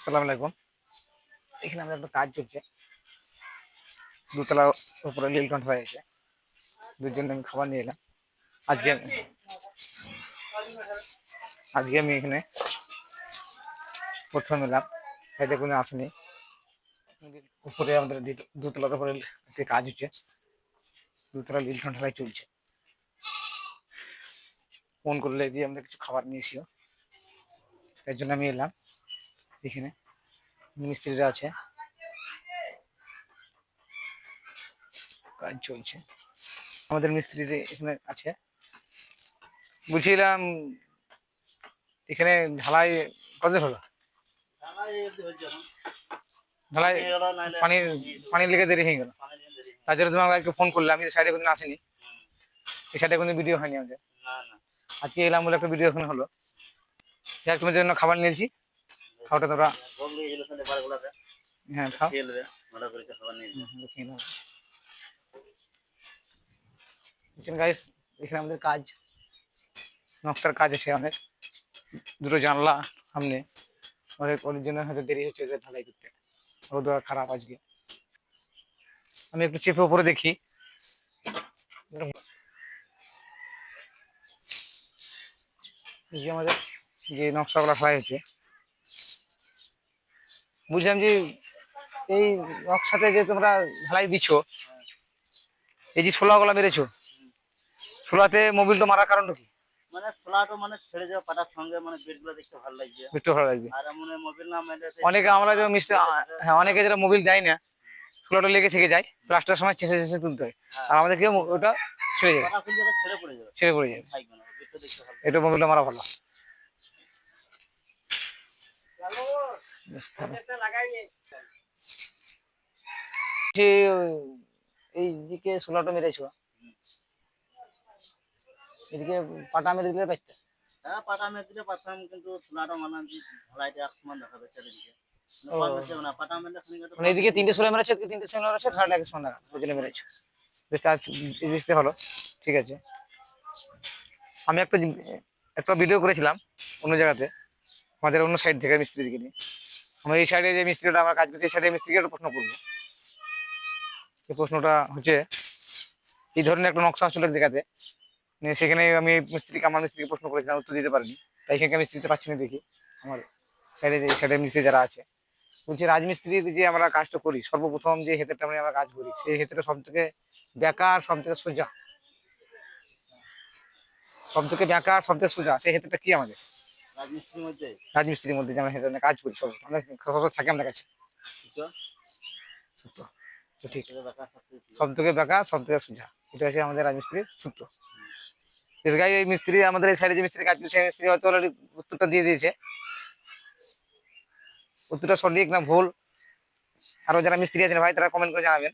আসসালামু আলাইকুম। এখানে আমরা একটা কাজ চলছে, দোতলার উপরে নীলকণ্ঠ হয়ে গেছে। দুজন আমি খাবার নিয়ে এলাম। আজকে আজকে আমি এখানে প্রথম এলাম, সাইডে কোনো আসেনি। উপরে আমাদের দোতলার উপরে একটি কাজ হচ্ছে, দোতলা নীলকণ্ঠ ঢালাই চলছে। ফোন করলে দিয়ে আমাদের কিছু খাবার নিয়ে এসিও, তাই জন্য আমি এলাম। এখানে মিস্ত্রিরা আছে, কাজ চলছে। আমাদের মিস্ত্রি এখানে আছে। বুঝছিলাম এখানে ঢালাই কত হলো? ঢালাই পানির পানির লেগে দেরি হয়ে গেল, তার জন্য তোমাকে একটু ফোন করলাম। আমি সাইডে কোনো আসেনি, এই সাইডে কোনো ভিডিও হয়নি আমাদের। আজকে এলাম বলে একটা ভিডিও এখন হলো। যাই তোমার জন্য খাবার নিয়েছি, খাওয়াটা তোমরা হ্যাঁ খাও। গাইস এখানে আমাদের কাজ, নকশার কাজ আছে অনেক, দুটো জানলা সামনে। ওর জন্য হয়তো দেরি হচ্ছে ঢালাই করতে, রোদ খারাপ আজকে। আমি একটু চেপে উপরে দেখি। যে আমাদের যে নকশাগুলো করা হয়েছে, বুঝলাম যে এই নকশাতে যে তোমরা ঢালাই দিচ্ছ, এই যে ছোলাগুলা মেরেছো, ছোলাতে মোবিলটা মারার কারণটা কি? মানে ছোলাটো মানে ছেড়ে যাওয়া পাটার সঙ্গে মানে বেডগুলো দেখতে ভালো লাগছে, একটু ভালো লাগবে। আর মনে মোবিল না মেলে অনেকে আমরা যে মিস্ত্রি, হ্যাঁ অনেকে যারা মোবিল দেয় না, ছোলাটা লেগে থেকে যায়, প্লাস্টার সময় চেঁচে চেঁচে তুলতে হয়। আর আমাদের কি ওটা ছেড়ে যাবে, ছেড়ে পড়ে যাবে, ছেড়ে পড়ে যাবে। থাকবে না, বেডটা দেখতে ভালো। এটা মোবিলটা মারা ভালো। এই দিকে ছোলাটা মেরেছো, এদিকে পাটা মেরে দিলে পারতে। হ্যাঁ পাটা মেরে দিলে পারতাম, কিন্তু ছোলাটা মানে ঢালাইটা এক সমান দেখাবে চারিদিকে। মানে এদিকে তিনটে ছোলা মেরেছে, তিনটে ছোলা মেরেছে, ঢালাটা এক সমান দেখাবে, ওই জন্য মেরেছো। বেশ, এই জিনিসটা হলো ঠিক আছে। আমি একটা ভিডিও করেছিলাম অন্য জায়গাতে, আমাদের অন্য সাইড থেকে মিস্ত্রিকে নিয়ে। আমরা এই সাইডে যে মিস্ত্রিটা আমরা কাজ করছি, এই সাইডে মিস্ত্রিকে একটা প্রশ্ন করবো। এই প্রশ্নটা হচ্ছে, এই ধরনের একটা নকশা আসলে দেখাতে, সেখানে আমি আমার মিস্ত্রিকে প্রশ্ন করেছিলাম, উত্তর দিতে পারিনি। তাই এখানে মিস্ত্রি দিতে পারছি না। দেখি আমার সাইডে মিস্ত্রি যারা আছে, বলছি রাজমিস্ত্রি যে আমরা কাজটা করি, সর্বপ্রথম যে ক্ষেত্রটা আমরা কাজ করি, সেই ক্ষেত্রে সব থেকে বেকার, সব থেকে সোজা, সব থেকে বেকার, সব থেকে সোজা, সেই ক্ষেত্রটা কি আমাদের রাজমিস্ত্রির মধ্যে যে আমরা ক্ষেত্রে কাজ করি, সব অনেক থাকে আমাদের কাছে। সূত্র তো ঠিক, সব থেকে বেকার, সব থেকে সোজা, এটা হচ্ছে আমাদের রাজমিস্ত্রির সূত্র। এই মিস্ত্রি আমাদের এই সাইডে যে মিস্ত্রি কাজ করছে, সেই মিস্ত্রি হয়তো অলরেডি উত্তরটা দিয়ে দিয়েছে। উত্তরটা সঠিক না ভুল, আরো যারা মিস্ত্রি আছেন ভাই, তারা কমেন্ট করে জানাবেন।